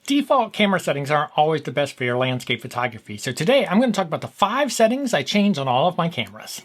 Default camera settings aren't always the best for your landscape photography, so today I'm going to talk about the 5 settings I change on all of my cameras.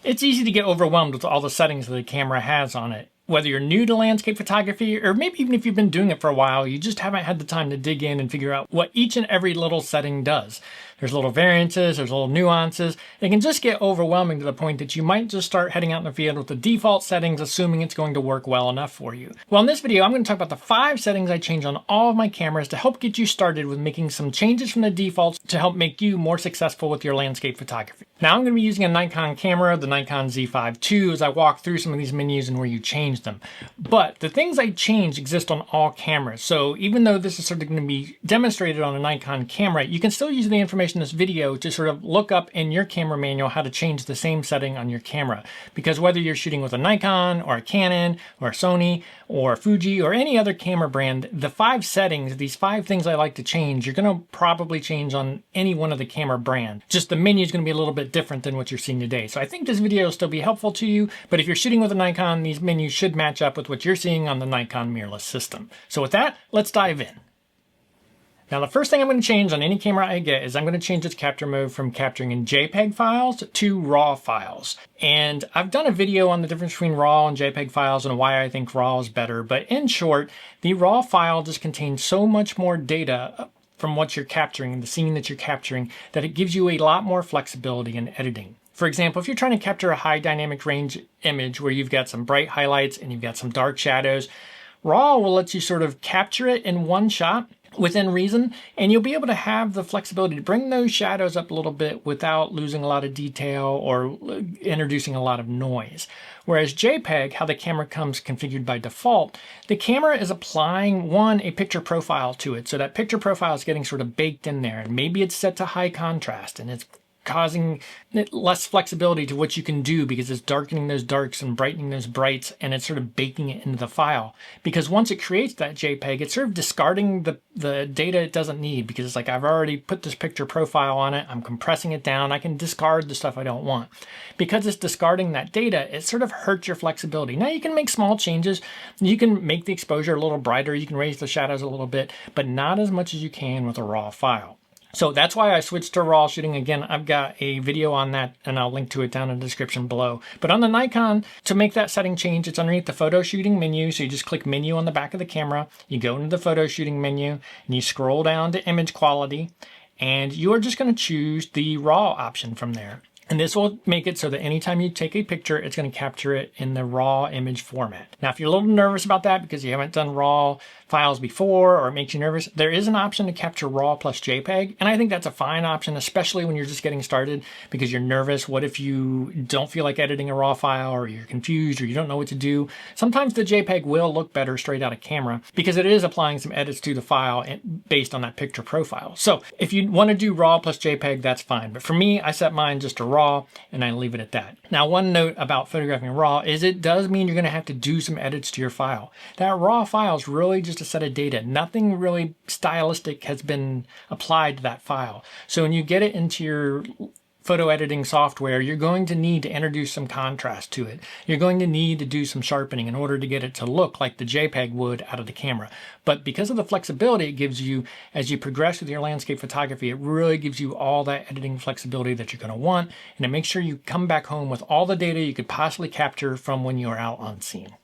It's easy to get overwhelmed with all the settings that the camera has on it. Whether you're new to landscape photography, or maybe even if you've been doing it for a while, you just haven't had the time to dig in and figure out what each and every little setting does. There's little variances, there's little nuances. It can just get overwhelming to the point that you might just start heading out in the field with the default settings, assuming it's going to work well enough for you. Well, in this video, I'm going to talk about the 5 settings I change on all of my cameras to help get you started with making some changes from the defaults to help make you more successful with your landscape photography. Now, I'm going to be using a Nikon camera, the Nikon Z5 II, as I walk through some of these menus and where you change them. But the things I change exist on all cameras. So even though this is sort of going to be demonstrated on a Nikon camera, you can still use the information in this video to sort of look up in your camera manual how to change the same setting on your camera. Because whether you're shooting with a Nikon or a Canon or a Sony or a Fuji or any other camera brand, the 5 settings, these 5 things I like to change, you're going to probably change on any one of the camera brands. Just the menu is going to be a little bit different than what you're seeing today. So I think this video will still be helpful to you, but if you're shooting with a Nikon, these menus should match up with what you're seeing on the Nikon mirrorless system. So with that, let's dive in. Now, the first thing I'm going to change on any camera I get is I'm going to change its capture mode from capturing in JPEG files to RAW files. And I've done a video on the difference between RAW and JPEG files and why I think RAW is better. But in short, the RAW file just contains so much more data from what you're capturing, the scene that you're capturing, that it gives you a lot more flexibility in editing. For example, if you're trying to capture a high dynamic range image where you've got some bright highlights and you've got some dark shadows, RAW will let you sort of capture it in one shot within reason, and you'll be able to have the flexibility to bring those shadows up a little bit without losing a lot of detail or introducing a lot of noise. Whereas JPEG, how the camera comes configured by default, the camera is applying a picture profile to it. So that picture profile is getting sort of baked in there, and maybe it's set to high contrast and it's causing less flexibility to what you can do because it's darkening those darks and brightening those brights, and it's sort of baking it into the file. Because once it creates that JPEG, it's sort of discarding the data it doesn't need, because it's like, I've already put this picture profile on it, I'm compressing it down, I can discard the stuff I don't want. Because it's discarding that data, it sort of hurts your flexibility. Now you can make small changes, you can make the exposure a little brighter, you can raise the shadows a little bit, but not as much as you can with a RAW file. So that's why I switched to RAW shooting. Again, I've got a video on that and I'll link to it down in the description below. But on the Nikon, to make that setting change, it's underneath the photo shooting menu. So you just click menu on the back of the camera, you go into the photo shooting menu and you scroll down to image quality, and you are just going to choose the RAW option from there. And this will make it so that anytime you take a picture, it's going to capture it in the RAW image format. Now, if you're a little nervous about that because you haven't done RAW files before or it makes you nervous, there is an option to capture RAW plus JPEG. And I think that's a fine option, especially when you're just getting started because you're nervous. What if you don't feel like editing a RAW file, or you're confused, or you don't know what to do? Sometimes the JPEG will look better straight out of camera because it is applying some edits to the file based on that picture profile. So if you want to do RAW plus JPEG, that's fine. But for me, I set mine just to RAW, and I leave it at that. Now, one note about photographing RAW is it does mean you're going to have to do some edits to your file. That RAW file is really just a set of data. Nothing really stylistic has been applied to that file. So when you get it into your photo editing software, you're going to need to introduce some contrast to it. You're going to need to do some sharpening in order to get it to look like the JPEG would out of the camera. But because of the flexibility it gives you as you progress with your landscape photography, it really gives you all that editing flexibility that you're going to want, and it makes sure you come back home with all the data you could possibly capture from when you're out on scene.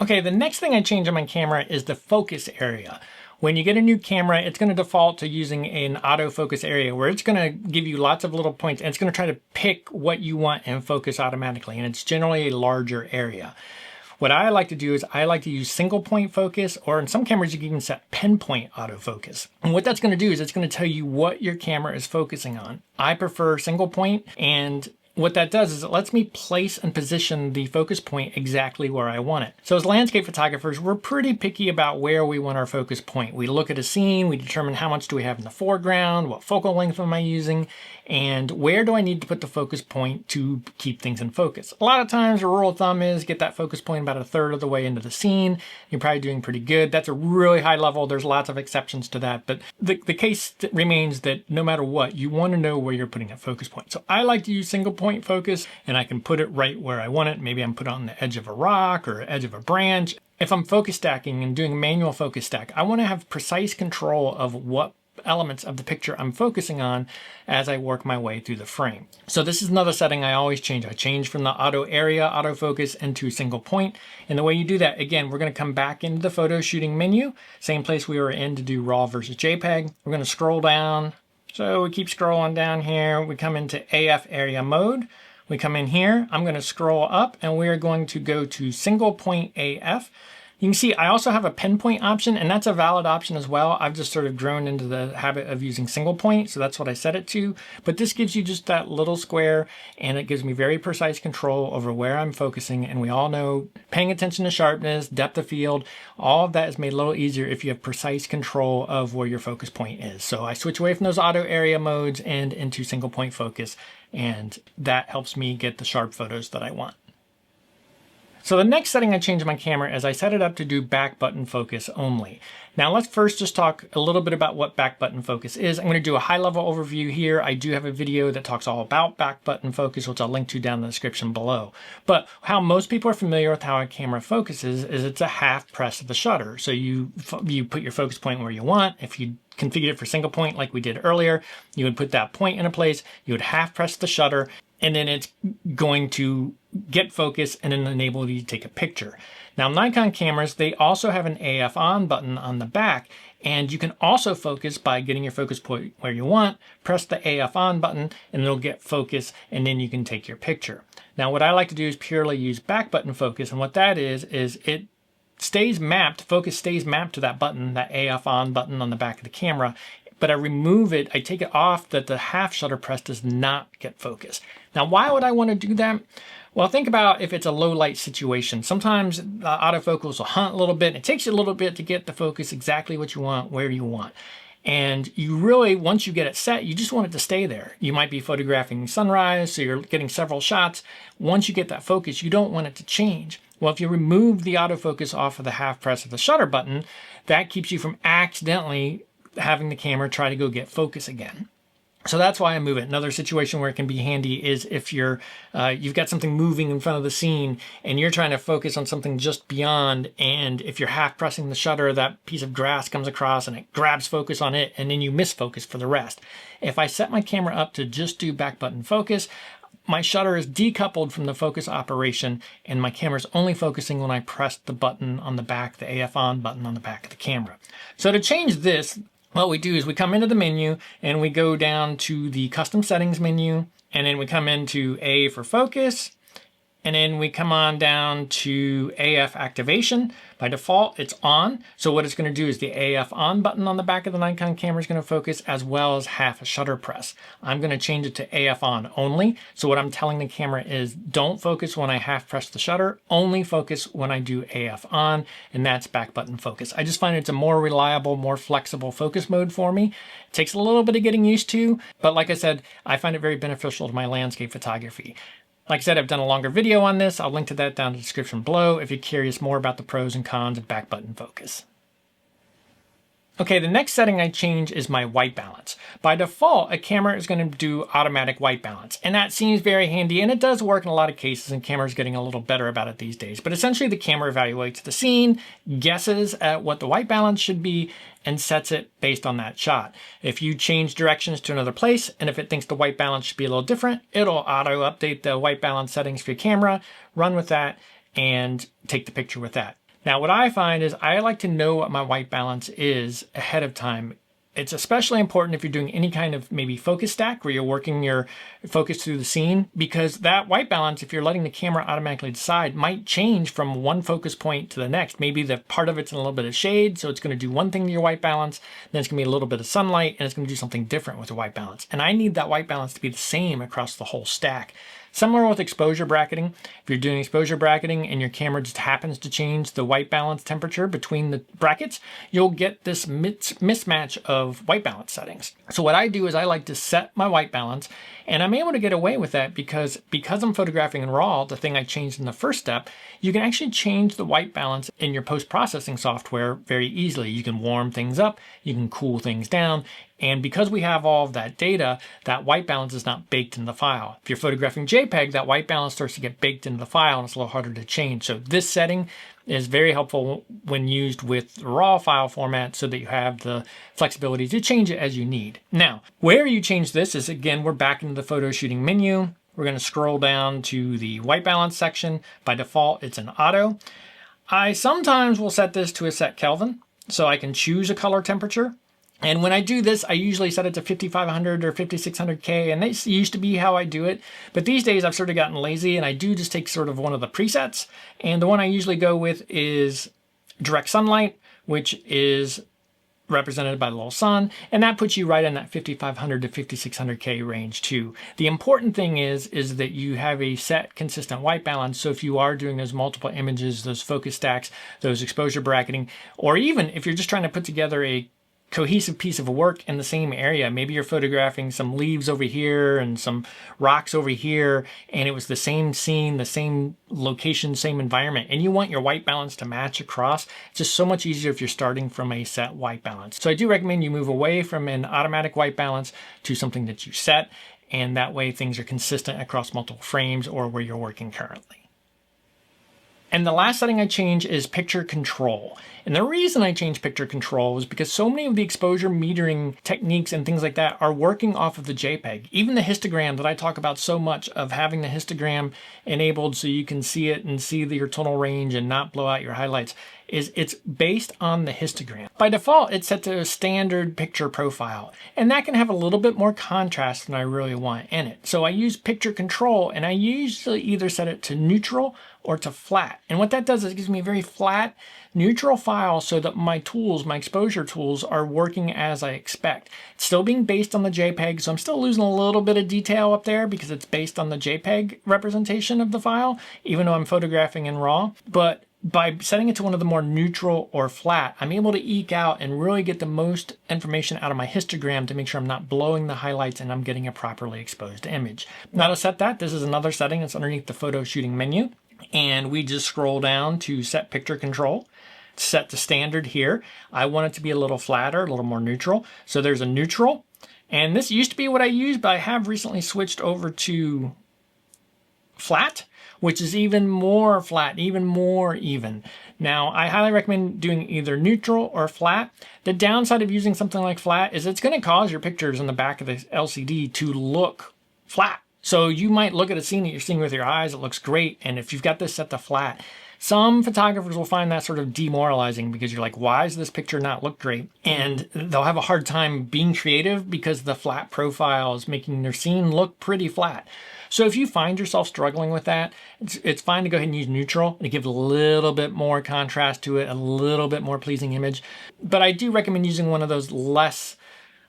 Okay, the next thing I change on my camera is the focus area. When you get a new camera, it's going to default to using an autofocus area where it's going to give you lots of little points, and it's going to try to pick what you want and focus automatically, and it's generally a larger area. What I like to do is I like to use single point focus, or in some cameras you can even set pinpoint autofocus. And what that's going to do is it's going to tell you what your camera is focusing on. I prefer single point, and what that does is it lets me place and position the focus point exactly where I want it. So as landscape photographers, we're pretty picky about where we want our focus point. We look at a scene, we determine how much do we have in the foreground, what focal length am I using, and where do I need to put the focus point to keep things in focus. A lot of times the rule of thumb is get that focus point about 1/3 of the way into the scene. You're probably doing pretty good. That's a really high level. There's lots of exceptions to that, but the case remains that no matter what, you want to know where you're putting that focus point. So I like to use single point point focus, and I can put it right where I want it. Maybe I'm put it on the edge of a rock or edge of a branch. If I'm focus stacking and doing manual focus stack, I want to have precise control of what elements of the picture I'm focusing on as I work my way through the frame. So this is another setting I always change. I change from the auto area, autofocus into single point. And the way you do that, again, we're going to come back into the photo shooting menu, same place we were in to do RAW versus JPEG. We're going to scroll down. So we keep scrolling down here. We come into AF area mode. We come in here. I'm going to scroll up and we are going to go to single point AF. You can see I also have a pinpoint option, and that's a valid option as well. I've just sort of grown into the habit of using single point, so that's what I set it to. But this gives you just that little square, and it gives me very precise control over where I'm focusing. And we all know paying attention to sharpness, depth of field, all of that is made a little easier if you have precise control of where your focus point is. So I switch away from those auto area modes and into single point focus, and that helps me get the sharp photos that I want. So the next setting I changed in my camera is I set it up to do back button focus only. Now let's first just talk a little bit about what back button focus is. I'm going to do a high level overview here. I do have a video that talks all about back button focus, which I'll link to down in the description below. But how most people are familiar with how a camera focuses is it's a half press of the shutter. So you put your focus point where you want. If you configured it for single point like we did earlier, you would put that point in a place, you would half press the shutter, and then it's going to get focus and then enable you to take a picture. Now Nikon cameras, they also have an AF on button on the back, and you can also focus by getting your focus point where you want, press the AF on button, and it'll get focus, and then you can take your picture. Now what I like to do is purely use back button focus, and what that is it stays mapped, focus stays mapped to that button, that AF on button on the back of the camera, but I remove it, I take it off that the half shutter press does not get focus. Now, why would I want to do that? Well, think about if it's a low light situation. Sometimes the autofocus will hunt a little bit. It takes you a little bit to get the focus exactly what you want, where you want. And you really, once you get it set, you just want it to stay there. You might be photographing sunrise, so you're getting several shots. Once you get that focus, you don't want it to change. Well, if you remove the autofocus off of the half press of the shutter button, that keeps you from accidentally having the camera try to go get focus again. So that's why I move it. Another situation where it can be handy is if you've got something moving in front of the scene and you're trying to focus on something just beyond, and if you're half pressing the shutter, that piece of grass comes across and it grabs focus on it, and then you miss focus for the rest. If I set my camera up to just do back button focus, my shutter is decoupled from the focus operation, and my camera is only focusing when I press the button on the back, the AF on button on the back of the camera. So to change this, what we do is we come into the menu and we go down to the custom settings menu, and then we come into A for focus, and then we come on down to AF activation. By default, it's on. So what it's going to do is the AF on button on the back of the Nikon camera is going to focus, as well as half a shutter press. I'm going to change it to AF on only. So what I'm telling the camera is don't focus when I half press the shutter, only focus when I do AF on, and that's back button focus. I just find it's a more reliable, more flexible focus mode for me. It takes a little bit of getting used to, but like I said, I find it very beneficial to my landscape photography. Like I said, I've done a longer video on this. I'll link to that down in the description below if you're curious more about the pros and cons of back button focus. Okay, the next setting I change is my white balance. By default, a camera is going to do automatic white balance, and that seems very handy, and it does work in a lot of cases, and cameras are getting a little better about it these days. But essentially, the camera evaluates the scene, guesses at what the white balance should be, and sets it based on that shot. If you change directions to another place, and if it thinks the white balance should be a little different, it'll auto-update the white balance settings for your camera, run with that, and take the picture with that. Now, what I find is I like to know what my white balance is ahead of time. It's especially important if you're doing any kind of maybe focus stack where you're working your focus through the scene, because that white balance, if you're letting the camera automatically decide, might change from one focus point to the next. Maybe the part of it's in a little bit of shade, so it's going to do one thing to your white balance, then it's going to be a little bit of sunlight, and it's going to do something different with the white balance. And I need that white balance to be the same across the whole stack. Similar with exposure bracketing. If you're doing exposure bracketing and your camera just happens to change the white balance temperature between the brackets, you'll get this mismatch of white balance settings. So what I do is I like to set my white balance, and I'm able to get away with that because I'm photographing in RAW, the thing I changed in the first step, you can actually change the white balance in your post-processing software very easily. You can warm things up, you can cool things down, And because we have all of that data, that white balance is not baked into the file. If you're photographing JPEG, that white balance starts to get baked into the file and it's a little harder to change. So this setting is very helpful when used with raw file format so that you have the flexibility to change it as you need. Now, where you change this is, again, we're back into the photo shooting menu. We're going to scroll down to the white balance section. By default, it's an auto. I sometimes will set this to a set Kelvin so I can choose a color temperature. And when I do this, I usually set it to 5500 or 5600K, and this used to be how I do it. But these days I've sort of gotten lazy and I do just take sort of one of the presets. And the one I usually go with is direct sunlight, which is represented by the little sun, and that puts you right in that 5500 to 5600K range too. The important thing is that you have a set consistent white balance, so if you are doing those multiple images, those focus stacks, those exposure bracketing, or even if you're just trying to put together a cohesive piece of work in the same area. Maybe you're photographing some leaves over here and some rocks over here, and it was the same scene, the same location, same environment, and you want your white balance to match across. It's just so much easier if you're starting from a set white balance. So I do recommend you move away from an automatic white balance to something that you set, and that way things are consistent across multiple frames or where you're working currently. And the last setting I change is picture control. And the reason I change picture control is because so many of the exposure metering techniques and things like that are working off of the JPEG. Even the histogram that I talk about so much, of having the histogram enabled so you can see it and see your tonal range and not blow out your highlights, it's based on the histogram. By default, it's set to a standard picture profile, and that can have a little bit more contrast than I really want in it. So I use picture control, and I usually either set it to neutral or to flat. And what that does is it gives me a very flat, neutral file so that my tools, my exposure tools, are working as I expect. It's still being based on the JPEG, so I'm still losing a little bit of detail up there because it's based on the JPEG representation of the file, even though I'm photographing in RAW. But by setting it to one of the more neutral or flat, I'm able to eke out and really get the most information out of my histogram to make sure I'm not blowing the highlights and I'm getting a properly exposed image. Now to set that, this is another setting that's underneath the photo shooting menu. And we just scroll down to set picture control. Set to standard here. I want it to be a little flatter, a little more neutral. So there's a neutral. And this used to be what I used, but I have recently switched over to flat, which is even more flat, even more even. Now, I highly recommend doing either neutral or flat. The downside of using something like flat is it's going to cause your pictures in the back of the LCD to look flat. So you might look at a scene that you're seeing with your eyes, it looks great, and if you've got this set to flat, some photographers will find that sort of demoralizing because you're like, why does this picture not look great? And they'll have a hard time being creative because the flat profile is making their scene look pretty flat. So if you find yourself struggling with that, it's fine to go ahead and use neutral and give a little bit more contrast to it, a little bit more pleasing image. But I do recommend using one of those less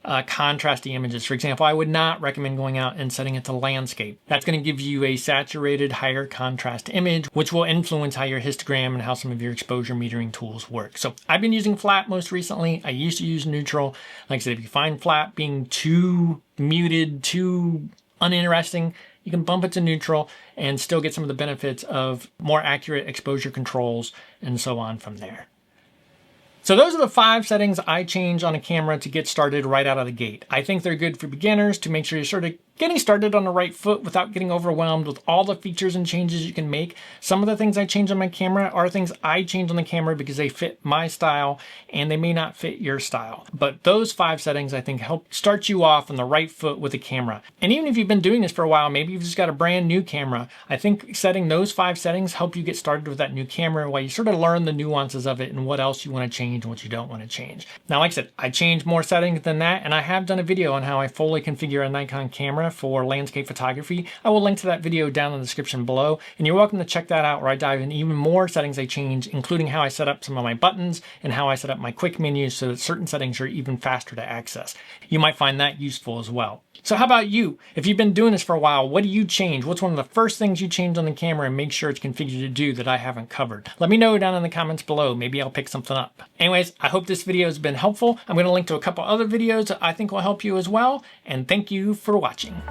contrasty images. For example, I would not recommend going out and setting it to landscape. That's going to give you a saturated, higher contrast image, which will influence how your histogram and how some of your exposure metering tools work. So I've been using flat most recently. I used to use neutral. Like I said, if you find flat being too muted, too uninteresting, you can bump it to neutral and still get some of the benefits of more accurate exposure controls and so on from there. So those are the 5 settings I change on a camera to get started right out of the gate. I think they're good for beginners to make sure you're sort of getting started on the right foot without getting overwhelmed with all the features and changes you can make. Some of the things I change on my camera are things I change on the camera because they fit my style and they may not fit your style. But those 5 settings I think help start you off on the right foot with a camera. And even if you've been doing this for a while, maybe you've just got a brand new camera, I think setting those 5 settings help you get started with that new camera while you sort of learn the nuances of it and what else you want to change and what you don't want to change. Now, like I said, I change more settings than that, and I have done a video on how I fully configure a Nikon camera for landscape photography. I will link to that video down in the description below, and you're welcome to check that out where I dive in even more settings I change, including how I set up some of my buttons and how I set up my quick menus so that certain settings are even faster to access. You might find that useful as well. So how about you? If you've been doing this for a while, what do you change? What's one of the first things you change on the camera and make sure it's configured to do that I haven't covered? Let me know down in the comments below. Maybe I'll pick something up. Anyways, I hope this video has been helpful. I'm going to link to a couple other videos that I think will help you as well. And thank you for watching.